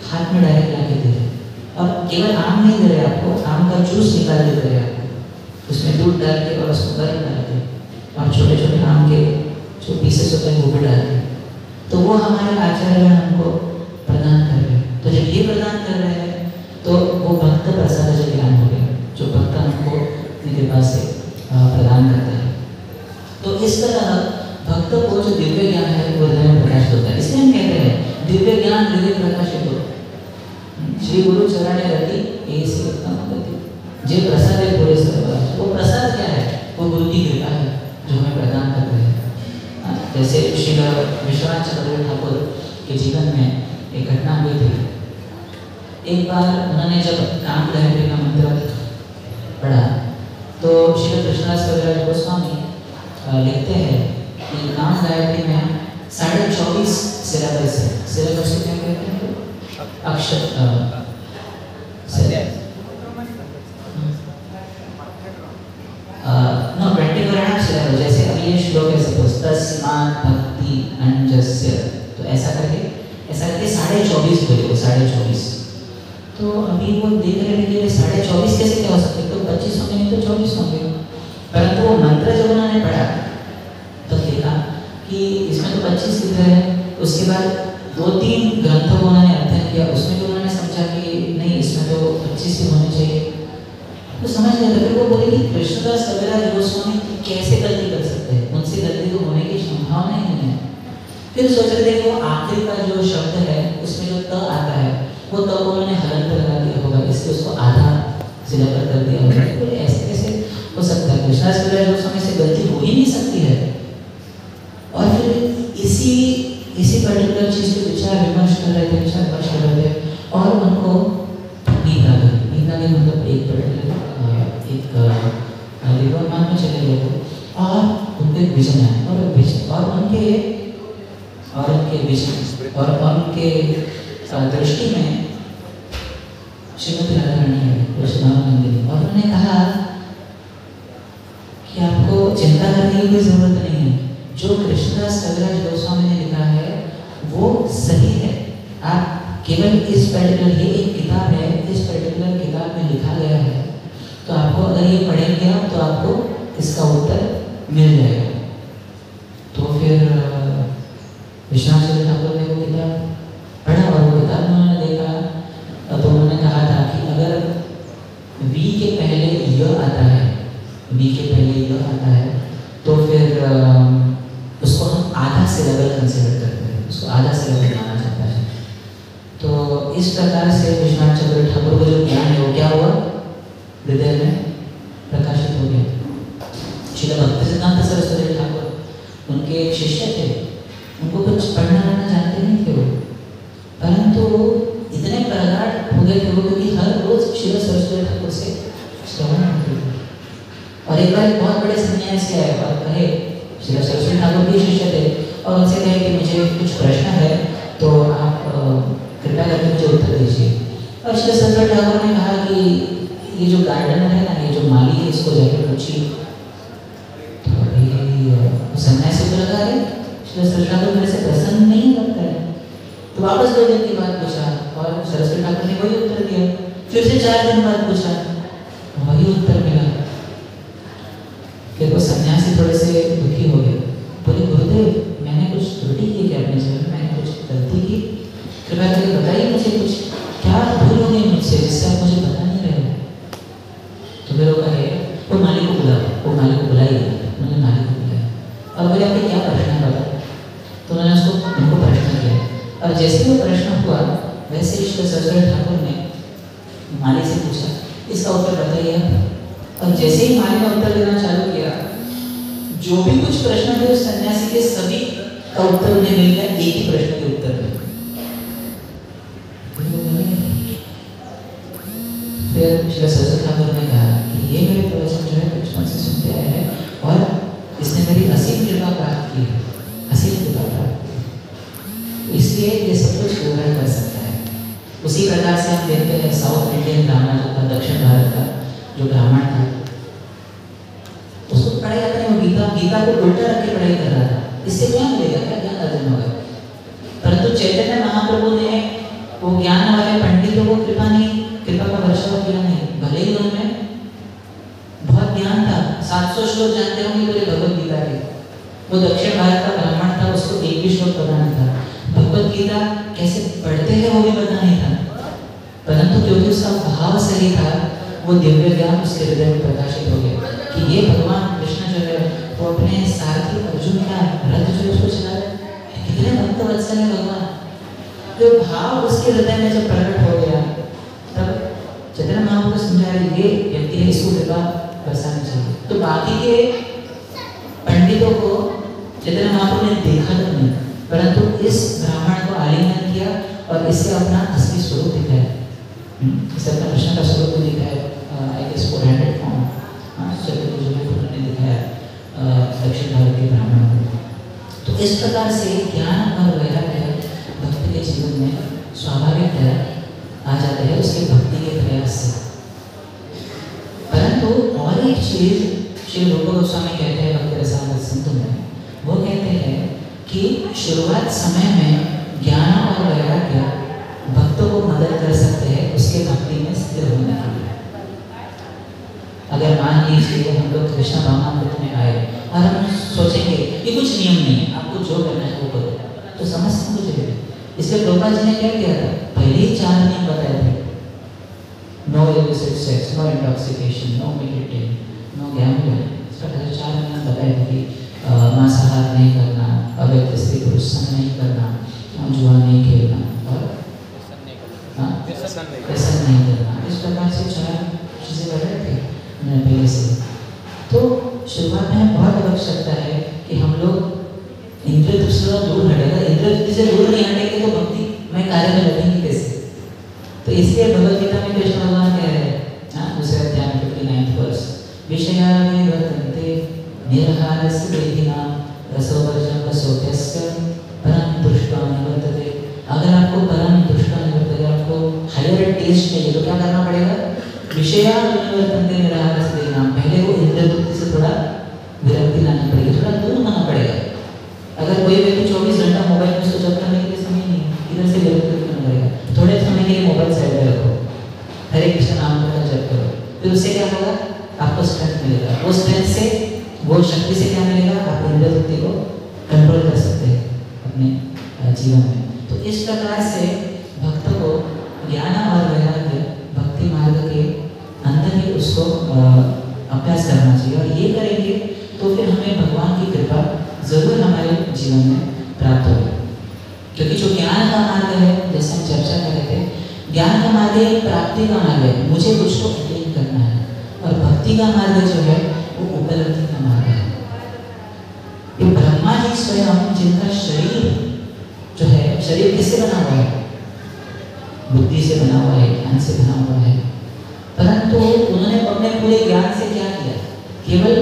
हाथ में डायरेक्ट ला के दे रहे हैं। और केवल आम नहीं दे रहे आपको, आम का जूस निकाल के दे रहे हैं आपको, उसमें दूध डाल के और उसको गर्म डाल के और छोटे छोटे आम के जो पीसेस होते हैं वो भी डाल के, तो वो हमारे आचार्य हमको प्रदान कर रहे हैं। तो जब ये प्रदान कर रहे हैं तो वो भक्त प्रसाद ज्ञान हो गया, जो भक्त हमको अपनी कृपा से प्रदान करता है। तो इस तरह भक्त को जो दिव्य ज्ञान है वो हृदय में प्रकाशित होता है। इसलिए हम कहते हैं दिव्य ज्ञान हृदय प्रकाशित हो, श्री गुरु चरण रति ऐसी उत्तम गति, जे प्रसाद है पूरे सर्वदा। वो प्रसाद क्या है, वो गुरु की कृपा है जो हमें प्रदान कर रहे हैं। जैसे श्री विश्वनाथ चक्रवर्ती ठाकुर के जीवन में एक घटना हुई थी। एक बार उन्होंने जब काम लहरी का मंत्र पढ़ा तो श्री कृष्णदास कविराज गोस्वामी लिखते हैं कि काम गायत्री में 24.5 सिलेबस है। सिलेबस को क्या कहते हैं, अक्षर नो 24 सिलेबस। जैसे अभी ये श्लोक है सपोज तस्मात् भक्ति अंजस्य, तो ऐसा करके 24.5 बोले, 24.5। तो अभी वो देख रहे थे कि 24.5 कैसे क्या हो सकते, तो 25 होंगे नहीं तो 24 होंगे। परंतु वो मंत्र जब उन्होंने पढ़ा तो देखा कि इसमें तो 25 लिख रहे हैं। उसके बाद 2-3 ग्रंथों को उन्होंने अध्ययन किया, उसमें भी उन्होंने समझा कि नहीं इसमें तो 25 ही होने चाहिए, तो समझ गए। तो फिर वो बोले कि कृष्णदास कविराज गोस्वामी कैसे गलती कर सकते हैं, उनसे गलती तो होने की संभावना ही नहीं है। फिर सोच रहे थे वो आखिरी का जो शब्द है उसमें जो त आता है वो त को उन्होंने हलन पर लगा दिया होगा, इसलिए उसको आधा जिला पर कर दिया होगा। तो ऐसे कैसे हो सकता है, कृष्णदास कविराज गोस्वामी से गलती हो ही नहीं सकती है। और फिर इसी पर्टिकुलर चीज़ पे विचार विमर्श कर रहे थे और उनको नींद आ गई मतलब एक विमान में चले गए थे और उनके विजन आए और उनके विजन और उनके दृष्टि में श्रीमती राधा रानी है और उन्होंने कहा कि आपको चिंता करने की कोई जरूरत नहीं है, जो कृष्णदास कविराज गोस्वामी ने लिखा है वो सही है। आप केवल इस पर्टिकुलर, ये एक किताब है, इस पर्टिकुलर किताब में लिखा गया है, तो आपको अगर ये पढ़ेंगे तो आपको इसका उत्तर मिल जाएगा। तो फिर विश्वनाथ चक्रवर्ती ठाकुर ने वो किताब पढ़ा और वो किताब में उन्होंने देखा तो उन्होंने कहा था कि अगर वी के पहले य आता है तो फिर उसको आधा सेवा बनाना चाहता है। तो इस प्रकार से विश्वनाथ चंद्र ठाकुर को जो ज्ञान है वो क्या हुआ, हृदय में प्रकाशित हो गया। श्रील भक्तिसिद्धांत सरस्वती ठाकुर उनके एक शिष्य थे, उनको कुछ पढ़ना लिखना जानते नहीं थे वो, परंतु इतने प्रगाढ़ हो गए थे वो क्योंकि हर रोज श्रील सरस्वती ठाकुर से श्रवण होते थे। और एक बार बहुत बड़े सन्यासी आए और कहे, श्रील सरस्वती ठाकुर के शिष्य थे, और उनसे कहे कि मुझे कुछ प्रश्न है तो आप कृपया करके मुझे उत्तर दीजिए। और श्री सरस्वती ठाकुर ने कहा कि ये जो गार्डन है ना, ये जो माली है, इसको जाके पूछिए। तो अभी सन्यासी को लगा रहे श्री सरस्वती ठाकुर मेरे से प्रसन्न नहीं लगता है, तो वापस 2 दिन के बाद पूछा और सरस्वती ठाकुर ने वही उत्तर दिया। फिर से 4 दिन बाद पूछा, वही उत्तर मिला। फिर वो सन्यासी थोड़े से दुखी हो गए, बोले गुरुदेव मैंने कुछ त्रुटि की क्या अपने जीवन में, मैंने कुछ गलती की, कृपया करके बताइए मुझे कुछ क्या भूल हो गई मुझसे जिससे आप मुझे बता नहीं रहे। तो फिर वो कहे वो माली को बुलाओ, वो माली को बुलाइए। उन्होंने माली को बुलाया और बोले आपके क्या प्रश्न है बता। तो उन्होंने उनको प्रश्न किया, और जैसे वो प्रश्न हुआ वैसे ही श्री सरस्वती ठाकुर ने माली से पूछा इसका उत्तर बताइए। और जैसे ही माली ने उत्तर देना चालू किया, जो भी कुछ प्रश्न थे उस सन्यासी के सभी का उत्तर उन्हें मिल गया, एक ही प्रश्न के उत्तर में। फिर श्री सरस्वती ठाकुर ने कहा कि ये मेरे प्रवचन जो है बचपन से सुनते आए हैं और इसने मेरी असीम कृपा प्राप्त की है, असीम कृपा प्राप्त की, इसलिए ये सब कुछ ग्रहण कर सकता है। उसी प्रकार से हम देखते हैं साउथ इंडियन ब्राह्मण जो था, दक्षिण भारत का जो ब्राह्मण था, उसको पढ़ाई आता नहीं, वो गीता को उल्टा रख के पढ़ाई कर रहा था। इससे क्या मिलेगा, क्या ज्ञान अर्जन होगा। परंतु चैतन्य महाप्रभु ने वो ज्ञान वाले पंडितों को कृपा का वर्षाव किया नहीं, भले ही उनमें बहुत ज्ञान था, 700 श्लोक जानते होंगे पूरे भगवत गीता के। वो दक्षिण भारत का ब्राह्मण था, उसको एक भी श्लोक पता नहीं था, भगवत गीता कैसे पढ़ते हैं वो भी पता नहीं था, परंतु क्योंकि उसका भाव सही था वो दिव्य ज्ञान उसके हृदय में प्रकाशित हो गया कि ये भगवान कृष्ण जो है वो अपने सारथी अर्जुन का रथ जो उसको चला रहे, कितने भक्त वत्सल है भगवान। जो भाव उसके हृदय में जब प्रकट हो गया तब चैतन्य महाप्रभु को समझा ये व्यक्ति है, इसको कृपा बरसानी चाहिए। तो बाकी के पंडितों को चैतन्य महाप्रभु ने देखा तो नहीं, परंतु इस ब्राह्मण को आलिंगन किया और इससे अपना असली स्वरूप दिखाया, इसे अपना कृष्ण का स्वरूप दिखाया। आई गेस 400 फॉर्म ने दिखाया दक्षिण भारत के ब्राह्मणों को। तो इस प्रकार से ज्ञान और वैराग्य भक्ति के जीवन में स्वाभाविक है आ जाते हैं उसके भक्ति के प्रयास से। परंतु और एक चीज श्री रूप गोस्वामी कहते हैं भक्ति रसामृत सिंधु में, वो कहते हैं कि शुरुआत समय में ज्ञान और वैराग्य भक्तों को मदद कर सकते हैं उसके भक्ति में स्थिर होने के लिए। अगर मान लीजिए हम लोग कृष्ण भावनामृत में आए और हम सोचेंगे कि कुछ नियम नहीं है, आपको जो करना है वो करो, तो समस्या कुछ है। इसलिए प्रभुपाद जी ने क्या किया था, पहले ही 4 नियम बताए थे, no illicit sex, no intoxication, no meditation, no gambling. इस प्रकार 4 नियम बताए थे कि मांसाहार नहीं करना, अवैध स्त्री पुरुष संग नहीं करना, जुआ नहीं खेलना और व्यसन नहीं करना। इस प्रकार से 4 चीज़ें बताए थे पहले से। तो शुरुआत में बहुत आवश्यकता है कि हम लोग इंद्रिय तृप्ति से दूर हटेगा, इंद्रिय तृप्ति से दूर नहीं हटेंगे तो भक्ति में कार्य में लगेंगे कैसे। तो इसलिए भगवद गीता में कृष्ण भगवान कह रहे हैं दूसरे अध्याय 59 वर्ष, विषयानि वर्तन्ते निरहारस्य देहिनां रसोवर्जं रसोत्यस्य परं दृष्ट्वा निवर्तते। अगर आपको परम दृष्ट्वा निवर्तते, आपको हायर टेस्ट चाहिए तो क्या करना पड़ेगा, विषयानि वर्तन्ते निरहारस्य देहिनां, पहले वो इंद्रिय तृप्ति से थोड़ा विरक्ति लानी पड़ेगी, थोड़ा दूर होना पड़ेगा। अगर कोई व्यक्ति 24 घंटा मोबाइल में उसको जब करने के लिए समय नहीं है, इधर से विरक्ति करना पड़ेगा, थोड़े समय के लिए मोबाइल साइड में रखो, हरे कृष्ण नाम का जप करो, फिर उससे क्या होगा, आपको स्ट्रेंथ मिलेगा। वो स्ट्रेंथ से, वो शक्ति से क्या मिलेगा, आप इंद्रिय तृप्ति को कंट्रोल कर सकते हैं अपने जीवन में। तो इस प्रकार से भक्त को ज्ञान और वैराग्य भक्ति मार्ग के अंदर ही उसको अभ्यास करना चाहिए, और ये करेंगे तो फिर हमें भगवान की कृपा जरूर हमारे जीवन में प्राप्त होगी। का मार्ग एक प्राप्ति का मार्ग है, मुझे कुछ को अटेन करना है, और भक्ति का मार्ग जो है वो उपलब्धि का मार्ग है। ये ब्रह्मा जी स्वयं जिनका शरीर जो है, शरीर किससे बना हुआ है? बुद्धि से बना हुआ है, ज्ञान से बना हुआ है, परंतु उन्होंने अपने पूरे ज्ञान से क्या किया? केवल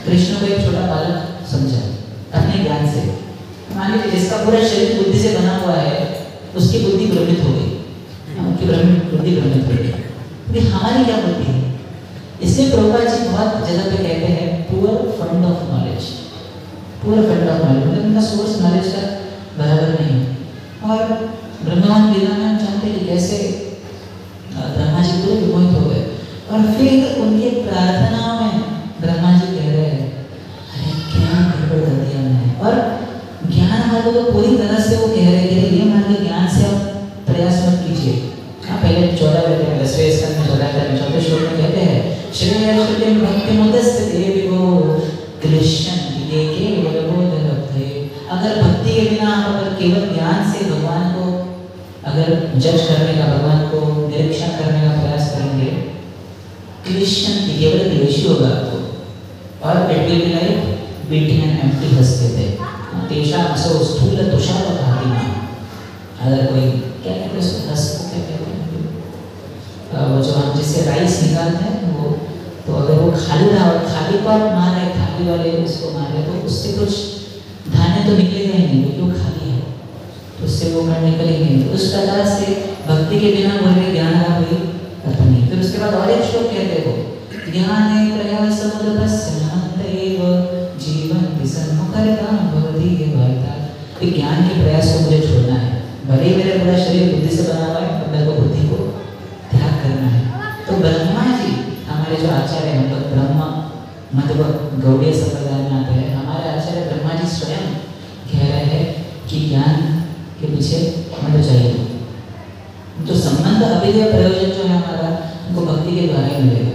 कृष्ण को एक छोटा बालक समझा अपने ज्ञान से। मान लीजिए जिसका पूरा शरीर बुद्धि से बना हुआ है, उसकी बुद्धि भ्रमित हो गई, उनकी बुद्धि भ्रमित हो गई। लेकिन हमारी क्या बुद्धि है? इसलिए प्रभुपाद जी बहुत जगह पे कहते हैं poor fund of knowledge, poor fund of knowledge, मतलब उनका सोर्स नॉलेज का बराबर नहीं है। और ब्रह्मांड लीला में हम जानते हैं कि कैसे ब्रह्मा जी पूरे विमोहित हो गए, और फिर उनके प्रार्थनाओं में ब्रह्मा जी कह रहे हैं अरे क्या गड़बड़ कर दिया मैंने, और ज्ञान मार्ग को पूरी तरह से वो कह रहे हैं कि ये मार्ग ज्ञान से आप प्रयास मत कीजिए। हाँ, पहले 14 कहते हैं, 10वें स्कंद में 14 श्लोक में कहते हैं श्रेय भक्ति मुदस्य देवी वो कृष्ण ये केवल बोध लब्धे। अगर भक्ति के बिना आप अगर केवल ज्ञान से भगवान को अगर जज करने का, भगवान को निरीक्षण करने का प्रयास करेंगे, कृष्ण केवल क्लेशी होगा आपको, और it will be like beating an empty husk कहते हैं तेषा असो स्थूल तुषार भाति में। अगर कोई क्या कहते हैं उसको, हस्क क्या कहते हैं, वो जो हम जिससे राइस निकालते हैं वो, तो अगर वो खाली रहा और खाली को आप मारे, खाली वाले उसको मारे, तो उससे कुछ धान्य तो निकलेगा ही नहीं, क्योंकि वो खाली है, तो उससे वो कण निकलेंगे नहीं। तो उस प्रकार से भक्ति के बिना बोले ज्ञान का कोई अर्थ नहीं। फिर उसके बाद और एक श्लोक कहते हो ज्ञाने प्रयास समुद्रपस्यन्नहन्तैव जीवन्ति सन्मुखरितां भवति ये भविता। तो ज्ञान के प्रयास को मुझे छोड़ना है, भले ही मेरा पूरा शरीर बुद्धि से बना हुआ है, पर मेरे को बुद्धि को त्याग करना है। तो ब्रह्मा जी हमारे जो आचार्य हैं, मतलब ब्रह्मा मतलब गौड़ीय संप्रदाय में आते हैं, हमारे आचार्य ब्रह्मा जी स्वयं कह रहे हैं कि ज्ञान के पीछे मत जाइए। तो संबंध अभिधेय प्रयोजन जो है हमारा, उनको भक्ति के द्वारा ही मिलेगा।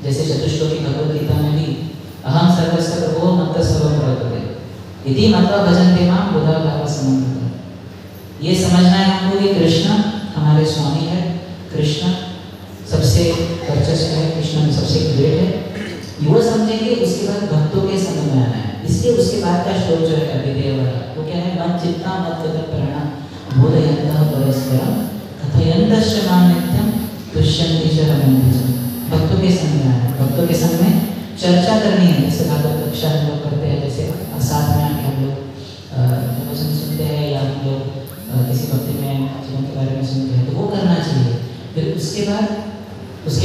जैसे चतुश्लोकी भगवद गीता में भी अहम सर्वस्य प्रभो मत्त सर्वं प्रवर्तते इति मत्वा भजन्ते मां बुधा भाव समन्वितः। ये समझना है हमको कि कृष्ण हमारे स्वामी है, कृष्ण सबसे वर्चस्व है, कृष्ण सबसे ग्रेट है, वो समझेंगे। उसके बाद भक्तों के संग में आना है। इसलिए उसके बाद का श्लोक जो है अभिधेय वाला, वो क्या है? मन चित्ता मद्गत प्राणा बोधयन्तः परस्परं कथयन्तश्च मां नित्यं तुष्यन्ति च रमन्ति च। भक्तों के संग में आना है, भक्तों के संग में चर्चा करनी है। जैसे भागवत कक्षा हम लोग करते हैं, जैसे साथ में आके हम लोग वचन सुनते हैं, या हम लोग किसी भक्ति में जीवन के बारे में सुनते हैं, तो वो करना चाहिए। फिर उसके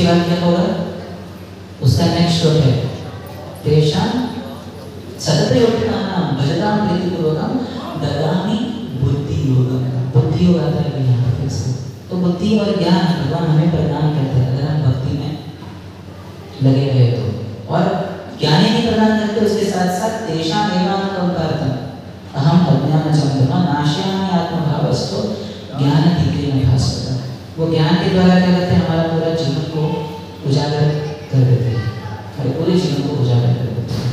बाद क्या होगा? उसका नेक्स्ट श्लोक है तेषां सततयोगिनानां भजतां प्रीतिपूर्वकं ददामि बुद्धि योगम। बुद्धि योग आता है यहाँ पर इसको, तो बुद्धि और ज्ञान भगवान हमें प्रदान करते हैं अगर हम भक्ति में लगे रहे तो। और ज्ञानी भी प्रदान करते हैं, उसके साथ साथ तेषां एवानुकंपार्थं अहम अज्ञानचंद्रमा नाशयामि आत्मभावस्तु ज्ञानदीपेन भास्वता। वो ज्ञान के द्वारा क्या करते हैं? हमारा पूरा जीवन को उजागर कर देते हैं, हमारे पूरे जीवन को उजागर कर देते हैं।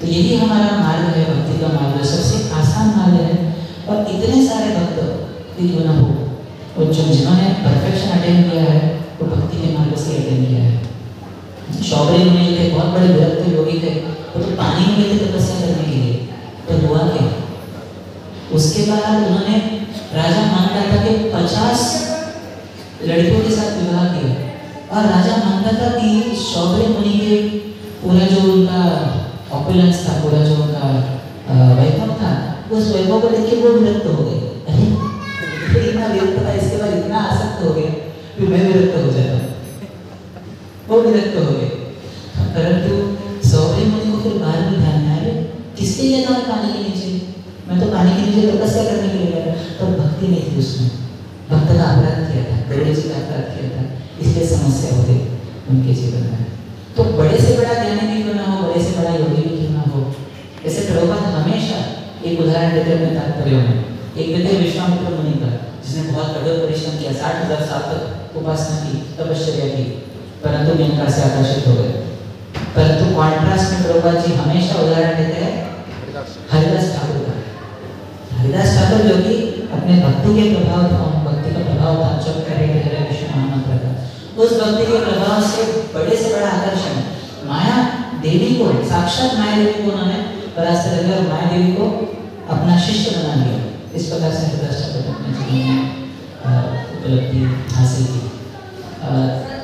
तो यही हमारा मार्ग है, भक्ति का मार्ग, सबसे आसान मार्ग है। और इतने सारे भक्त क्यों ना हो, और जिन्होंने परफेक्शन अटेन किया है वो भक्ति के मार्ग से अटेन किया है। शौबरी मुनि जो थे, बहुत बड़े विरक्त योगी थे, वो तो पानी में गए थे तपस्या करने के लिए, तो हुआ क्या? उसके बाद उन्होंने राजा मानता था कि 50 लड़कियों के साथ विवाह किया, और राजा मानता था कि शौबरी मुनि के पूरा जो उनका ऑपुलेंस था, पूरा जो उनका वैभव था, उस वैभव को देख के वो विरक्त हो गए। अरे इतना विरक्त था, इसके बाद इतना आसक्त हो गया, फिर मैं विरक्त हो जाता, वो विरक्त हो गए। परंतु शौबरी मुनि को फिर बाद में ध्यान आया, अरे किसके लिए था पानी के नीचे? मैं तो पानी के नीचे तपस्या करने के लिए गया, तो भक्ति नहीं थी उसमें, भक्त का अपराध किया था, गौरी जी का अपराध किया था, इसलिए समस्या हो गई उनके जीवन में। तो बड़े से बड़ा ज्ञानी भी क्यों ना हो, बड़े से बड़ा योगी भी क्यों ना हो, ऐसे प्रभुपाद हमेशा एक उदाहरण देते हैं तात्पर्य में। एक देते विश्वामित्र मुनि का, जिसने बहुत कठोर परिश्रम किया, 60,000 साल तक उपासना की, तपश्चर्या की, परंतु मेनका से आकर्षित हो गए। परंतु कॉन्ट्रास्ट में प्रभुपाद जी हमेशा उदाहरण देते हैं हरिदास ठाकुर का। हरिदास ठाकुर जो कि अपने भक्ति के प्रभाव था, भक्ति का प्रभाव था, जब कह रहे थे उस भक्ति के प्रभाव से बड़े से बड़ा आकर्षण माया देवी को, साक्षात माया देवी को उन्होंने परास्त कर दिया और माया देवी को अपना शिष्य बना लिया। इस प्रकार से हृदयाष्टक अपने जीवन में उपलब्धि हासिल की।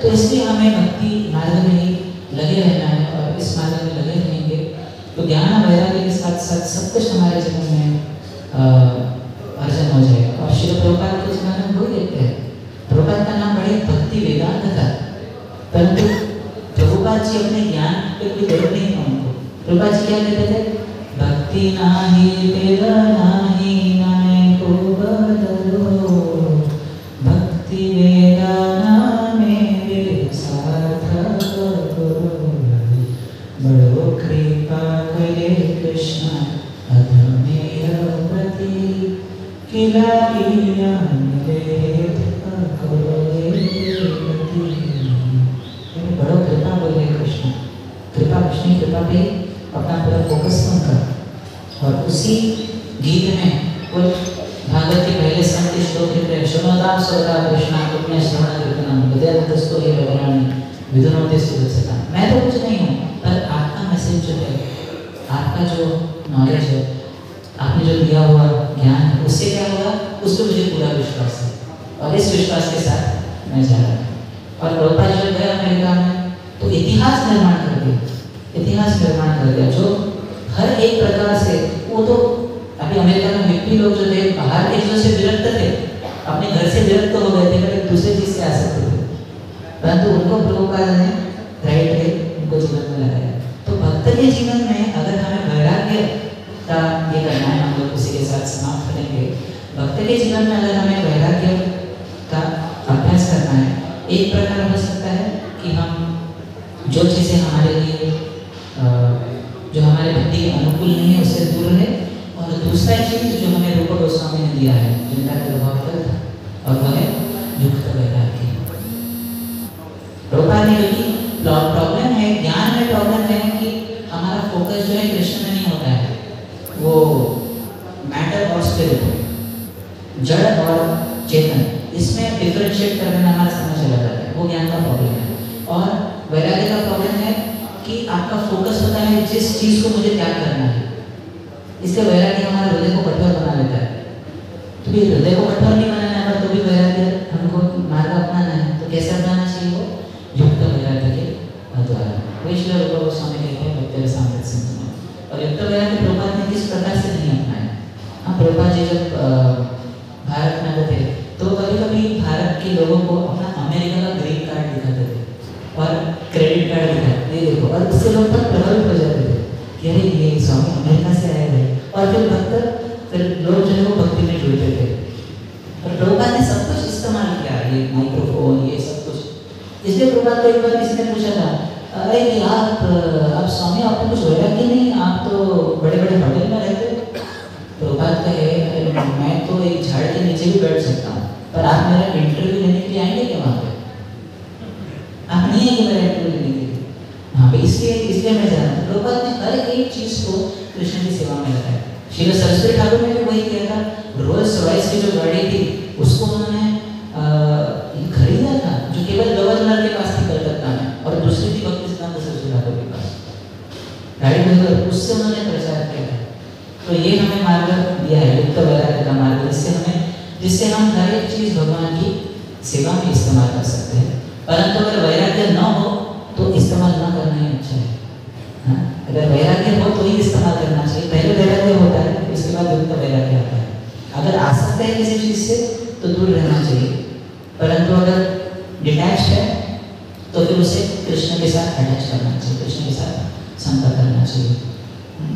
तो इसलिए हमें भक्ति मार्ग में ही लगे रहना है और इस मार्ग में लगे रहेंगे तो ज्ञान वैराग्य के साथ साथ सब कुछ हमारे जीवन में अर्जन हो जाएगा। और श्री प्रभुपाद के जीवन में वही देखते हैं। प्रभुपाद का नाम बड़े भक्ति वेदांत था, परंतु प्रभुपाद जी अपने ज्ञान पे कोई गर्व नहीं था उनको। प्रभुपाद जी क्या कहते थे? भक्ति नाही वेद नाही नाय को बदलो, भक्ति वेदाना मेरे सार्थक करो, बड़ो कृपा करे कृष्ण अधमेर प्रति, किलाइया मेरे करो बड़ो कृपा बोले कृष्ण। कृपा कृष्ण की कृपा पे अपना पूरा फोकस कर। और उसी गीत में कुछ भागवत के पहले संत श्लोक लिखते हैं, शृणोता सोता कृष्णा पुण्य श्रवण कीर्तनम हृदयंतस्थो ये भगवानी विधुनोते सुरक्षता। मैं तो कुछ नहीं हूँ, पर आपका मैसेज जो है, आपका जो नॉलेज है, आपने जो दिया हुआ ज्ञान है, उससे क्या होगा, उस पर मुझे पूरा विश्वास है और इस विश्वास के साथ मैं जा रहा हूँ। और प्रभुपाद जब गए अमेरिका में तो इतिहास निर्माण कर दिया, इतिहास निर्माण कर दिया जो हर एक प्रकार से, वो तो अभी अमेरिका में हिप्पी लोग जो थे बाहर एक दूसरे से विरक्त थे, अपने घर से विरक्त हो गए थे, पर एक दूसरे चीज से आ सकते थे, परंतु उनको प्रभुपाद ने राइट वे उनको जीवन में लगाया। तो भक्त के जीवन में अगर हमें वैराग्य का ये करना है, हम लोग उसी के साथ समाप्त करेंगे। भक्त के जीवन में अगर हमें वैराग्य का अभ्यास करना है, एक प्रकार हो सकता है कि हम जो चीज़ें हमारे लिए जो हमारे भक्ति के अनुकूल नहीं है उससे दूर रहे, और दूसरा चीज़ जो हमें रूप गोस्वामी ने दिया है जिनका प्रभाव था, और वह है युक्त वैराग्य। प्रभुपाद ने यही प्रॉब्लम है, ज्ञान में प्रॉब्लम है कि हमारा फोकस जो है कृष्ण में नहीं होता है, वो मैटर और स्पिरिट, जड़ और चेतन, इसमें डिफरेंशिएट करने में हमारा समय चला जाता है, वो ज्ञान का प्रॉब्लम है। और वैराग्य का प्रॉब्लम है कि आपका फोकस होता है जिस चीज़ को मुझे त्याग करना है, इसलिए वैराग्य हमारे हृदय को कठोर बना लेता है। तो भी हृदय को कठोर नहीं बनाना है, तो भी वैराग्य हमको मार्ग अपनाना है, तो कैसे अपनाना चाहिए? वो युक्त वैराग्य के द्वारा। वही श्री रूप गोस्वामी कहते हैं भक्ति रसामृत सिंधु में। और युक्त वैराग्य प्रभुपाद ने किस प्रकार से नहीं अपनाया। हाँ, प्रभुपाद जी जब भारत में आते थे तो कभी कभी भारत के लोगों को अपना अमेरिका का ग्रीन कार्ड दिखाते थे और क्रेडिट कार्ड दिखाते, ये देखो, और उससे लोग बहुत प्रभावित हो जाते थे कि अरे ये स्वामी अमेरिका से आए थे, और फिर लोग जो है वो भक्ति में जुड़ते थे। और प्रभुपाद ने सब कुछ इस्तेमाल किया, ये माइक्रोफोन, ये सब कुछ। इसलिए प्रभुपाद को एक बार किसी ने पूछा था, अरे आप स्वामी आपको कुछ वैराग्य नहीं, आप तो बड़े बड़े होटल में रहते हो। प्रभुपाद कहे, मैं तो एक झाड़ के नीचे भी बैठ सकता हूँ, पर आप मेरा इंटरव्यू लेने के लिए आएंगे क्या वहाँ पे? आप नहीं आएंगे मेरा इंटरव्यू लेने के लिए। हाँ भाई, इसलिए मैं जा रहा हूँ। प्रभुपाद ने हर एक चीज़ को कृष्ण की सेवा में लगाया। श्री सरस्वती ठाकुर ने भी वही किया था। रोल्स रॉयस की जो गाड़ी थी उसको उन्होंने खरीदा था, जो केवल गवर्नर के पास थी कलकत्ता में, और दूसरी थी भक्ति सिद्धांत सरस्वती ठाकुर के पास गाड़ी लेकर, उससे उन्होंने प्रचार किया था। तो ये हमें मार्ग दिया है, युक्त वैराग्य का मार्ग, जिससे हम हर एक चीज़ भगवान की सेवा में इस्तेमाल कर सकते हैं। परंतु अगर वैराग्य न हो तो इस्तेमाल न करना ही अच्छा है। हाँ? अगर वैराग्य हो तो ही इस्तेमाल करना चाहिए। पहले वैराग्य होता है, इसके बाद युक्त वैराग्य आता है। अगर आसक्त है किसी चीज़ से तो दूर रहना चाहिए, परंतु अगर डिटैच है तो फिर उसे कृष्ण के साथ अटैच करना चाहिए, कृष्ण के साथ संपर्क करना चाहिए।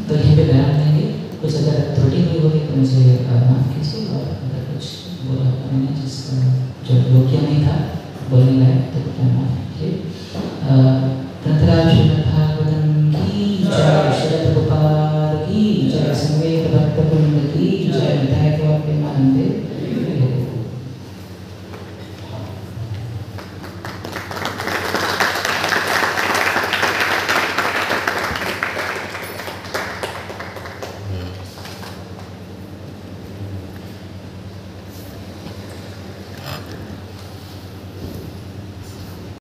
तो यहीं पे विराम देंगे। कुछ अगर त्रुटि हुई होगी तो मुझे माफ कीजिए, और अगर कुछ बोला मैंने जिसका जो योग्य नहीं था बोलने लायक तो क्या माफ